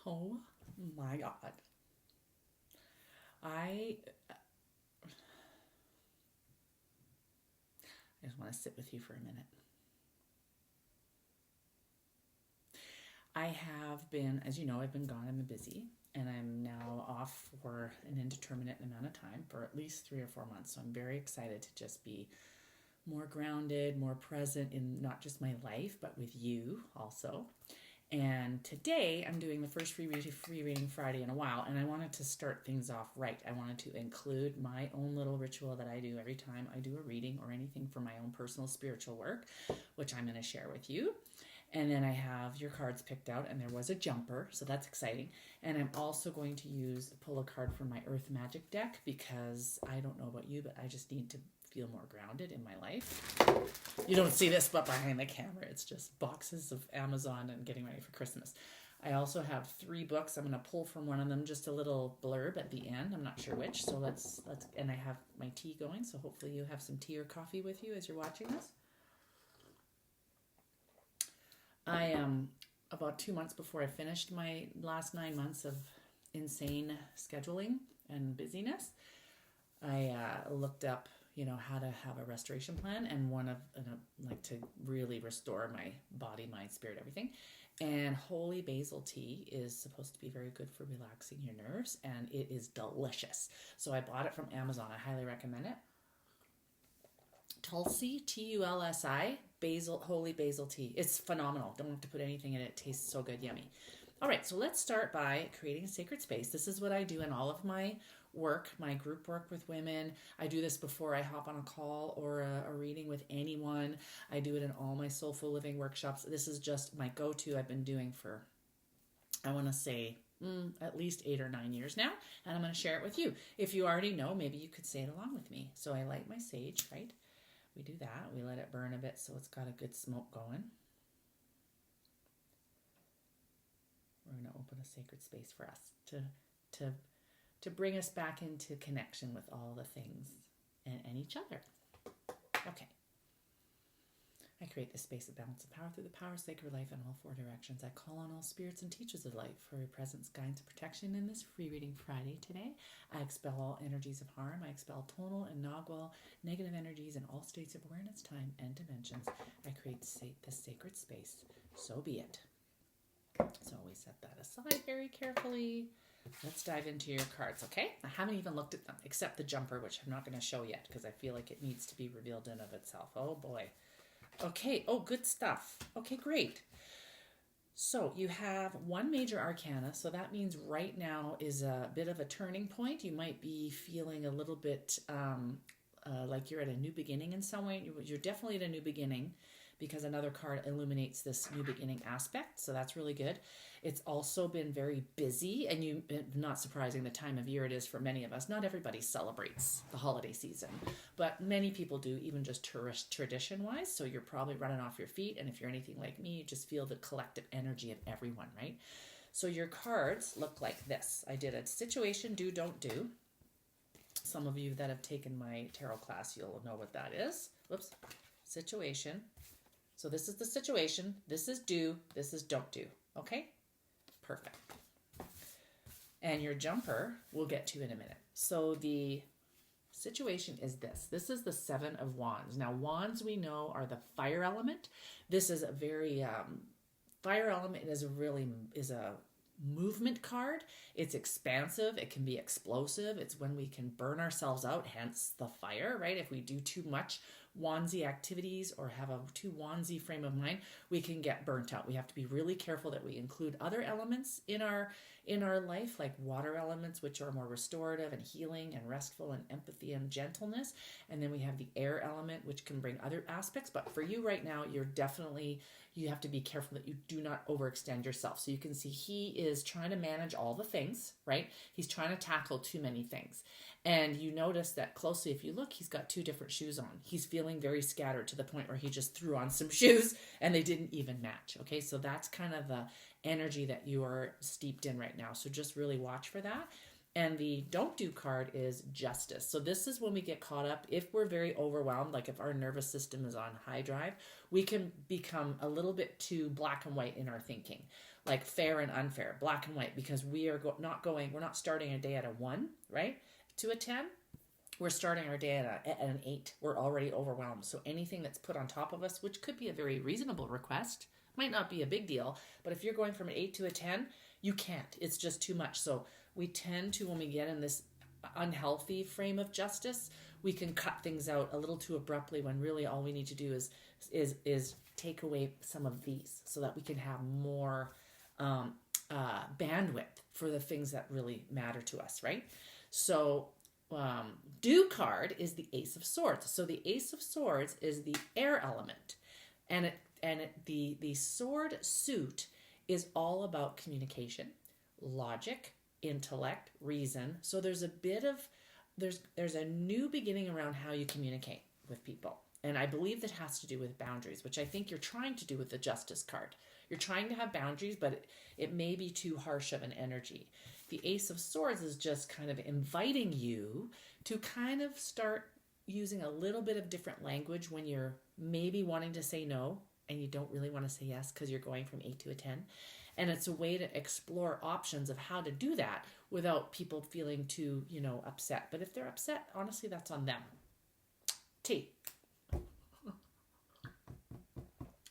Oh my God. I just want to sit with you for a minute. I have been, as you know, I've been gone. I've been busy, and I'm now off for an indeterminate amount of time, for at least 3 or 4 months. So I'm very excited to just be more grounded, more present in not just my life, but with you also. And today I'm doing the first free reading Friday in a while, and I wanted to start things off right. I wanted to include my own little ritual that I do every time I do a reading or anything for my own personal spiritual work, which I'm going to share with you. And then I have your cards picked out, and there was a jumper, so that's exciting. And I'm also going to pull a card from my Earth Magic deck, because I don't know about you, but I just need to feel more grounded in my life. You don't see this, but behind the camera, it's just boxes of Amazon and getting ready for Christmas. I also have 3 books. I'm going to pull from one of them just a little blurb at the end. I'm not sure which, so let's and I have my tea going, so hopefully you have some tea or coffee with you as you're watching this. I am about 2 months before I finished my last 9 months of insane scheduling and busyness. I looked up, how to have a restoration plan, and like to really restore my body, mind, spirit, everything. And holy basil tea is supposed to be very good for relaxing your nerves, and it is delicious. So I bought it from Amazon. I highly recommend it. Tulsi, Tulsi, holy basil tea. It's phenomenal. Don't have to put anything in it. It tastes so good, yummy. All right, so let's start by creating a sacred space. This is what I do in all of my work, my group work with women. I do this before I hop on a call or a reading with anyone. I do it in all my soulful living workshops. This is just my go-to. I've been doing for, I want to say, at least 8 or 9 years now, and I'm going to share it with you. If you already know, maybe you could say it along with me. So I light my sage, right? We do that. We let it burn a bit so it's got a good smoke going. We're going to open a sacred space for us to bring us back into connection with all the things and each other. Okay. I create this space of balance and power through the power of sacred life in all 4 directions. I call on all spirits and teachers of light for your presence, guidance, and protection in this free reading Friday today. I expel all energies of harm. I expel tonal and nagwal negative energies in all states of awareness, time, and dimensions. I create this sacred space. So be it. So we set that aside very carefully. Let's dive into your cards, okay? I haven't even looked at them, except the jumper, which I'm not going to show yet because I feel like it needs to be revealed in of itself. Oh, boy. Okay. Oh, good stuff. Okay, great. So you have 1 major arcana. So that means right now is a bit of a turning point. You might be feeling a little bit like you're at a new beginning in some way. You're definitely at a new beginning, because another card illuminates this new beginning aspect. So that's really good. It's also been very busy, and not surprising the time of year it is for many of us. Not everybody celebrates the holiday season, but many people do, even just tourist tradition-wise. So you're probably running off your feet, and if you're anything like me, you just feel the collective energy of everyone, right? So your cards look like this. I did a situation, do, don't do. Some of you that have taken my tarot class, you'll know what that is. Whoops. Situation. So this is the situation, this is do, this is don't do. Okay? Perfect. And your jumper we'll get to in a minute. So the situation is this. This is the 7 of Wands. Now, wands we know are the fire element. This is a very, fire element is a movement card. It's expansive. It can be explosive. It's when we can burn ourselves out, hence the fire, right? If we do too much wandsy activities or have a too wandsy frame of mind, we can get burnt out. We have to be really careful that we include other elements in our life, like water elements, which are more restorative and healing and restful and empathy and gentleness. And then we have the air element, which can bring other aspects. But for you right now, you have to be careful that you do not overextend yourself. So you can see he is trying to manage all the things, right? He's trying to tackle too many things. And you notice that closely, if you look, he's got 2 different shoes on. He's feeling very scattered to the point where he just threw on some shoes and they didn't even match. Okay, so that's kind of the energy that you are steeped in right now. So just really watch for that. And the don't do card is justice. So this is when we get caught up. If we're very overwhelmed, like if our nervous system is on high drive, we can become a little bit too black and white in our thinking. like fair and unfair, black and white, because we are we're not starting a day at a 1, right? To a 10. We're starting our day at an 8. We're already overwhelmed. So anything that's put on top of us, which could be a very reasonable request, might not be a big deal. But if you're going from an 8 to a 10, you can't. It's just too much. So we tend to, when we get in this unhealthy frame of justice, we can cut things out a little too abruptly, when really all we need to do is take away some of these, so that we can have more bandwidth for the things that really matter to us, right? So do card is the Ace of Swords. So the Ace of Swords is the air element, and the sword suit is all about communication, logic, intellect, reason. So there's a bit of there's a new beginning around how you communicate with people. And I believe that has to do with boundaries, which I think you're trying to do with the Justice card. You're trying to have boundaries, but it may be too harsh of an energy. The Ace of Swords is just kind of inviting you to kind of start using a little bit of different language when you're maybe wanting to say no and you don't really want to say yes because you're going from 8 to a 10. And it's a way to explore options of how to do that without people feeling too, upset. But if they're upset, honestly, that's on them. T.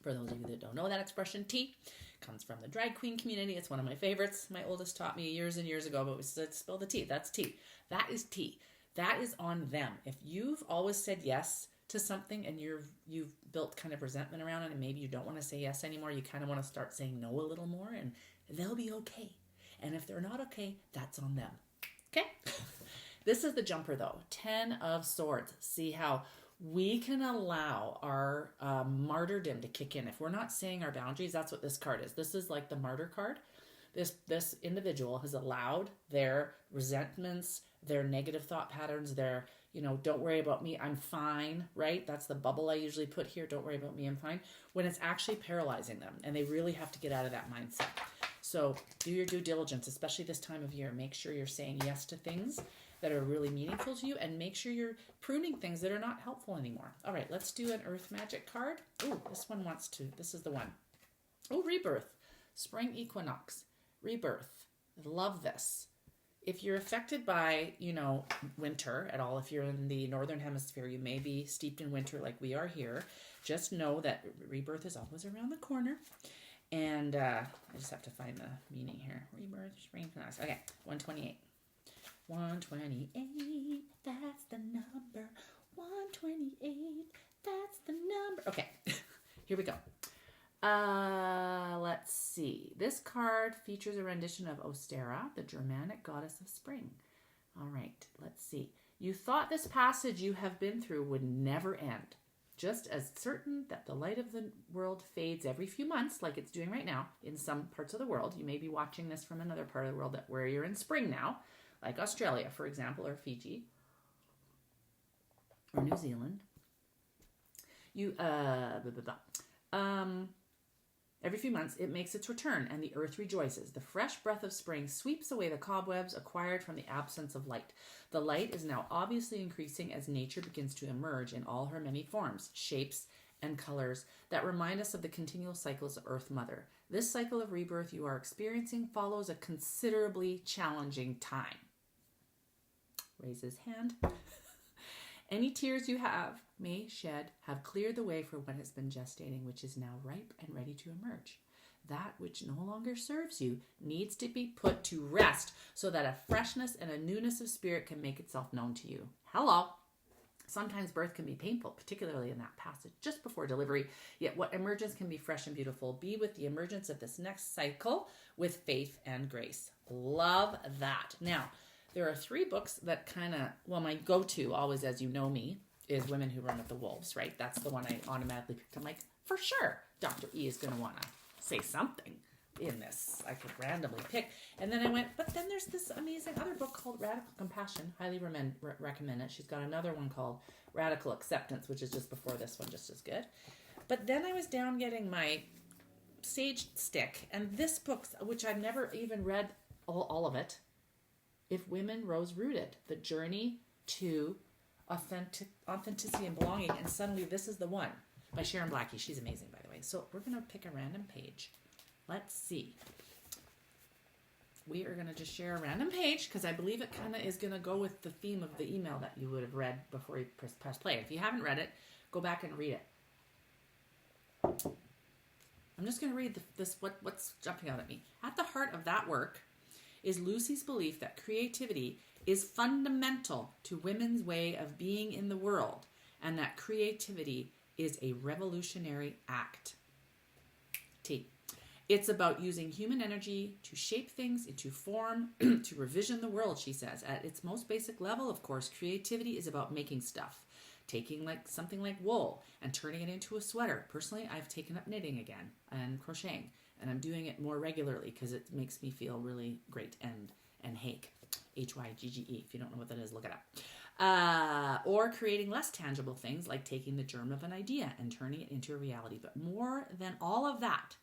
For those of you that don't know that expression, T comes from the drag queen community. It's one of my favorites. My oldest taught me years and years ago, but we said spill the tea. That's T. That is T. That is on them. If you've always said yes to something and you've built kind of resentment around it, and maybe you don't want to say yes anymore, you kind of want to start saying no a little more, and they'll be okay. And if they're not okay, that's on them. Okay? This is the jumper though. 10 of Swords. See how we can allow our martyrdom to kick in. If we're not saying our boundaries, that's what this card is. This is like the martyr card. This individual has allowed their resentments, their negative thought patterns, their, don't worry about me, I'm fine, right? That's the bubble I usually put here. Don't worry about me, I'm fine. When it's actually paralyzing them, and they really have to get out of that mindset. So do your due diligence, especially this time of year. Make sure you're saying yes to things that are really meaningful to you, and make sure you're pruning things that are not helpful anymore. All right, let's do an Earth Magic card. Oh, this is the one. Oh, Rebirth. Spring Equinox. Rebirth. Love this. If you're affected by, winter at all, if you're in the Northern Hemisphere, you may be steeped in winter like we are here. Just know that rebirth is always around the corner. And I just have to find the meaning here. Rebirth, spring equinox. Okay, 128. 128, that's the number. 128, that's the number. Okay, here we go. Let's see. This card features a rendition of Ostera, the Germanic goddess of spring. All right, let's see. You thought this passage you have been through would never end. Just as certain that the light of the world fades every few months, like it's doing right now in some parts of the world. You may be watching this from another part of the world where you're in spring now, like Australia, for example, or Fiji, or New Zealand. Every few months, it makes its return, and the earth rejoices. The fresh breath of spring sweeps away the cobwebs acquired from the absence of light. The light is now obviously increasing as nature begins to emerge in all her many forms, shapes, and colors that remind us of the continual cycles of Earth Mother. This cycle of rebirth you are experiencing follows a considerably challenging time. Raise his hand. Any tears you may shed have cleared the way for what has been gestating, which is now ripe and ready to emerge. That which no longer serves you needs to be put to rest so that a freshness and a newness of spirit can make itself known to you. Hello. Sometimes birth can be painful, particularly in that passage just before delivery. Yet what emerges can be fresh and beautiful. Be with the emergence of this next cycle with faith and grace. Love that. Now, there are 3 books that my go-to, always as you know me, is Women Who Run with the Wolves, right? That's the one I automatically picked. I'm like, for sure, Dr. E is going to want to say something in this. I could randomly pick. And then I went, but then there's this amazing other book called Radical Compassion. Highly recommend it. She's got another one called Radical Acceptance, which is just before this one, just as good. But then I was down getting my Sage Stick, and this book, which I've never even read all of it, If Women Rose Rooted, The Journey to Authenticity and Belonging. And suddenly this is the one by Sharon Blackie. She's amazing, by the way. So we're going to pick a random page. Let's see. we are going to just share a random page because I believe it kind of is going to go with the theme of the email that you would have read before you press play. If you haven't read it, go back and read it. I'm just going to read what's jumping out at me. At the heart of that work is Lucy's belief that creativity is fundamental to women's way of being in the world, and that creativity is a revolutionary act. T. It's about using human energy to shape things into form, to revision the world, she says. At its most basic level, of course, creativity is about making stuff. Taking something like wool and turning it into a sweater. Personally, I've taken up knitting again and crocheting, and I'm doing it more regularly because it makes me feel really great and hake. Hygge. If you don't know what that is, look it up. Or creating less tangible things like taking the germ of an idea and turning it into a reality. But more than all of that,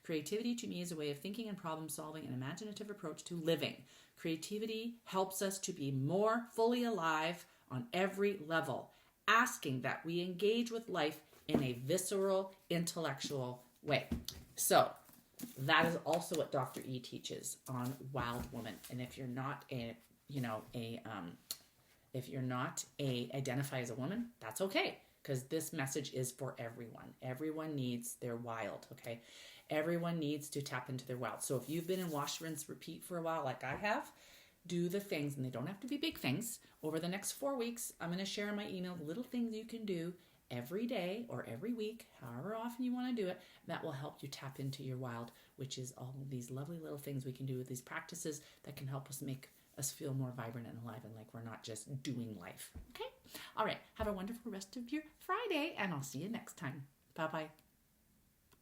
creativity to me is a way of thinking and problem solving, an imaginative approach to living. Creativity helps us to be more fully alive on every level, asking that we engage with life in a visceral, intellectual way. So that is also what Dr. E teaches on Wild Woman. And if you're not identify as a woman, that's okay, because this message is for everyone. Everyone needs their wild, okay? Everyone needs to tap into their wild. So if you've been in wash, rinse, repeat for a while like I have, do the things, and they don't have to be big things. Over the next 4 weeks, I'm going to share in my email little things you can do every day or every week, however often you want to do it, that will help you tap into your wild, which is all of these lovely little things we can do with these practices that can help us make us feel more vibrant and alive and like we're not just doing life. Okay? All right. Have a wonderful rest of your Friday, and I'll see you next time. Bye-bye.